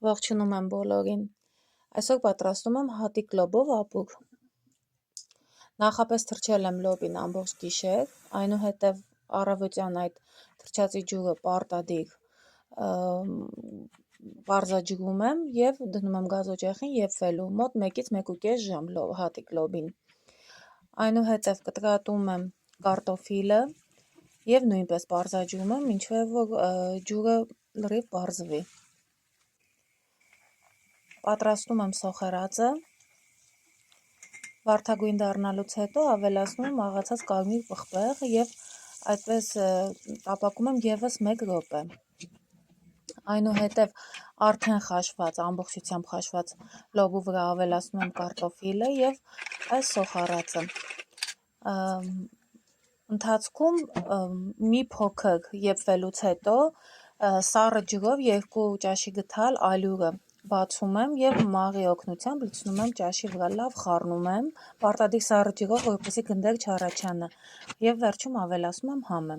Ողջունում եմ բոլորին։ Այսօր պատրաստում եմ հատիկ լոբով ապուր։ Նախապես թրջել եմ լոբին ամբողջ գիշեր, այնուհետև առավոտյան այդ թրջածի ջուրը պարտադիր պարզաջրում եմ և դնում եմ գազօջախին եփվելու մոտ 1-ից 1.5 ժամ հատիկ լոբին։ Այնուհետև կտրատում եմ կարտոֆիլը և նույնպես պարզաջրում եմ, մինչև որ ջուրը լրիվ պարզվի։ Պատրաստում եմ սոխերածը, վարդագույն դառնալուց հետո ավելացնում եմ աղացած կարմիր պղպեղ և այդպես տապակում եմ ևս 1 րոպե։ Այնուհետև արդեն խաշված, ամբողջությամբ խաշված լոբու վրա ավելացնում եմ կարտոֆիլը և այս սոխարածը։ Ընթացքում մի փոքր եփվելուց հետո սառը ջրով 2 ճաշի գդալ ալյուրը բացում եմ և մաղի օգնությամբ լցնում եմ ճաշի վրա, լավ խառնում եմ, պարտադիր սառը ջրով, որպեսզի գնդեր չառաջանա, և վերջում ավելացնում եմ համը։